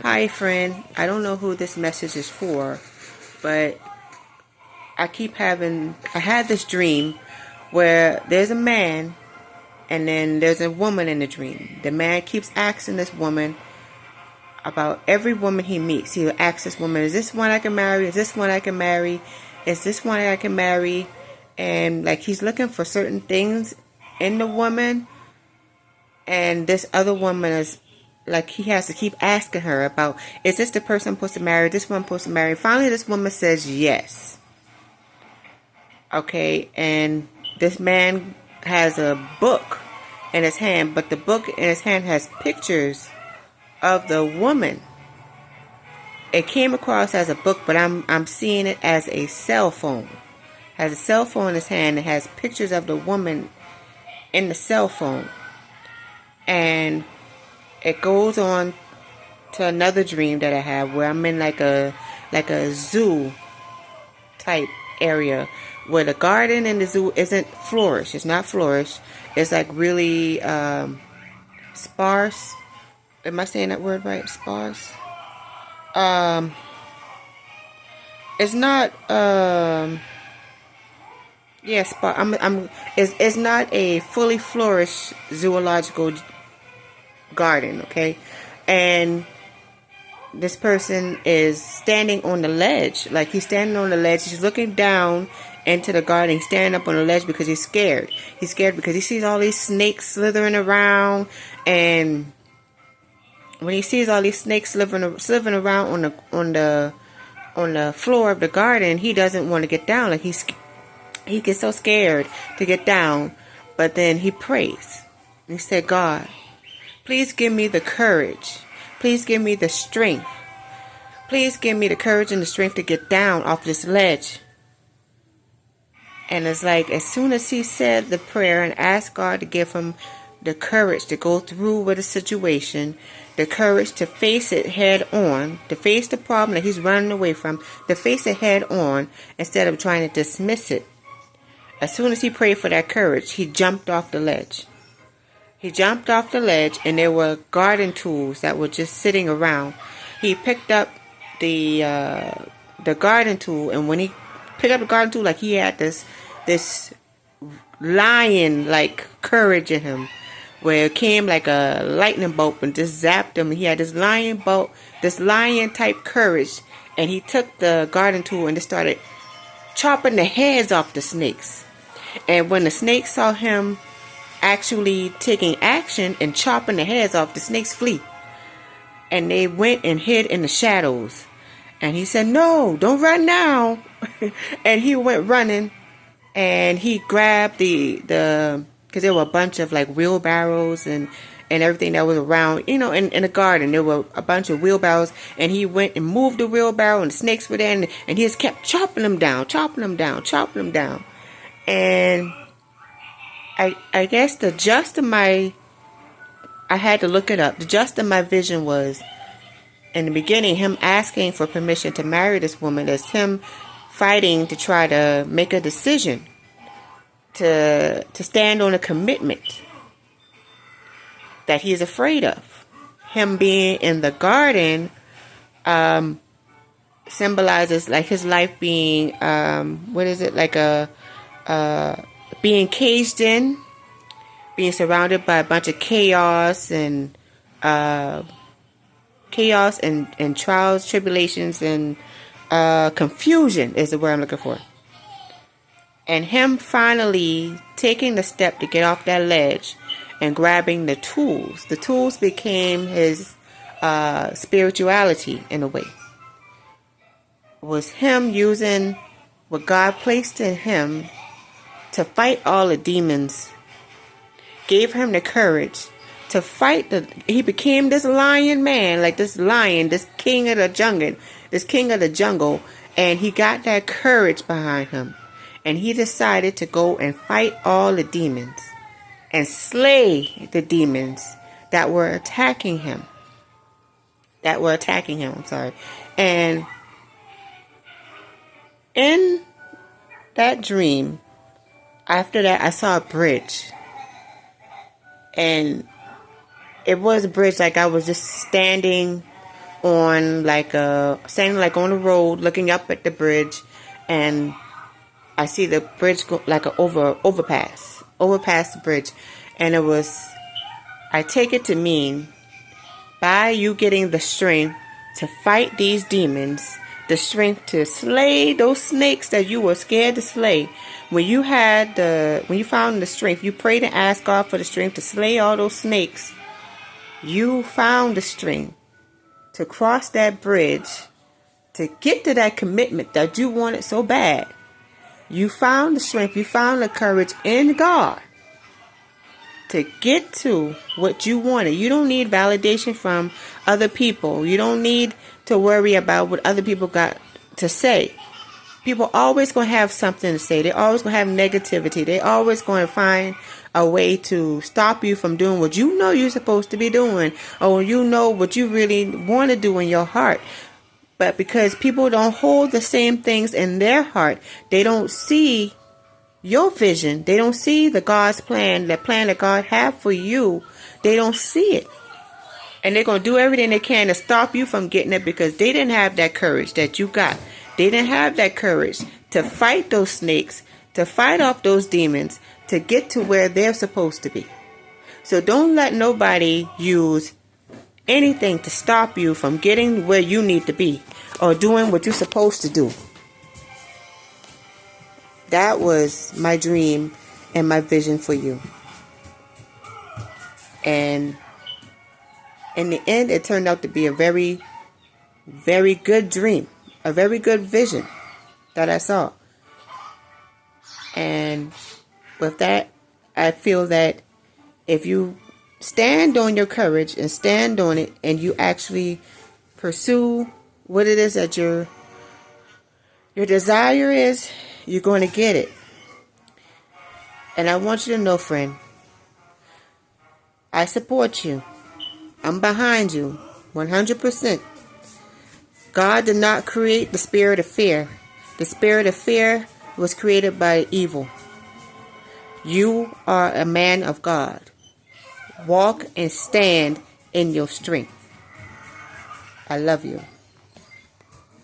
Hi, friend. I don't know who this message is for, but I had this dream where there's a man and then there's a woman in the dream. The man keeps asking this woman about every woman he meets. He'll ask this woman, is this one I can marry? Is this one I can marry? Is this one I can marry? And like he's looking for certain things in the woman, and this other woman is like he has to keep asking her about, is this the person I'm supposed to marry? This one I'm supposed to marry? Finally, this woman says yes. Okay, and this man has a book in his hand, but the book in his hand has pictures of the woman. It came across as a book, but I'm seeing it as a cell phone. Has a cell phone in his hand and has pictures of the woman in the cell phone. And it goes on to another dream that I have where I'm in like a zoo type area where the garden in the zoo isn't flourished. It's not flourished. It's like really sparse. Am I saying that word right? Sparse. It's not. Yeah, sparse. It's not a fully flourished zoological garden. Okay, and this person is standing on the ledge. Like he's standing on the ledge. He's looking down into the garden. He's standing up on the ledge because he's scared. He's scared because he sees all these snakes slithering around. And when he sees all these snakes slithering around on the floor of the garden, he doesn't want to get down. Like he gets so scared to get down. But then he prays. He said, God, please give me the courage. Please give me the strength. Please give me the courage and the strength to get down off this ledge. And it's like as soon as he said the prayer and asked God to give him the courage to go through with the situation, the courage to face it head on, to face the problem that he's running away from, to face it head on instead of trying to dismiss it. As soon as he prayed for that courage, he jumped off the ledge. He jumped off the ledge, and there were garden tools that were just sitting around. He picked up the garden tool, and when he picked up the garden tool, like he had this lion like courage in him, where it came like a lightning bolt and just zapped him. He had this lion type courage, and he took the garden tool and just started chopping the heads off the snakes. And when the snakes saw him actually taking action and chopping the heads off, the snakes flee. And they went and hid in the shadows. And he said, no, don't run now. And he went running, and he grabbed because there were a bunch of like wheelbarrows and everything that was around, in the garden. There were a bunch of wheelbarrows, and he went and moved the wheelbarrow, and the snakes were there, and he just kept chopping them down. And I guess I had to look it up. The gist of my vision was, in the beginning, him asking for permission to marry this woman. That's him fighting to try to make a decision, to stand on a commitment that he is afraid of. Him being in the garden symbolizes like his life being, being caged in, being surrounded by a bunch of chaos and trials, tribulations, and confusion is the word I'm looking for. And him finally taking the step to get off that ledge and grabbing the tools. The tools became his spirituality in a way. It was him using what God placed in him to fight all the demons. Gave him the courage to fight he became this lion man, like this lion, this king of the jungle, and he got that courage behind him, and he decided to go and fight all the demons and slay the demons that were attacking him. I'm sorry. And in that dream, after that, I saw a bridge. And it was a bridge like I was just standing on standing like on the road, looking up at the bridge, and I see the bridge go like a overpass the bridge, and I take it to mean by you getting the strength to fight these demons, the strength to slay those snakes that you were scared to slay. When you found the strength, you prayed and asked God for the strength to slay all those snakes. You found the strength to cross that bridge, to get to that commitment that you wanted so bad. You found the strength, you found the courage in God to get to what you wanted. You don't need validation from other people. You don't need to worry about what other people got to say. People always going to have something to say. They're always going to have negativity. They're always going to find a way to stop you from doing what you know you're supposed to be doing, or you know what you really want to do in your heart. But because people don't hold the same things in their heart, they don't see your vision. They don't see the God's plan, the plan that God have for you. They don't see it. And they're going to do everything they can to stop you from getting it because they didn't have that courage that you got. They didn't have that courage to fight those snakes, to fight off those demons, to get to where they're supposed to be. So don't let nobody use anything to stop you from getting where you need to be or doing what you're supposed to do. That was my dream and my vision for you. And in the end, it turned out to be a very, very good dream, a very good vision that I saw. And with that, I feel that if you stand on your courage and stand on it, and you actually pursue what it is that your desire is, you're going to get it. And I want you to know, friend, I support you. I'm behind you 100%. God did not create the spirit of fear. The spirit of fear was created by evil. You are a man of God. Walk and stand in your strength. I love you.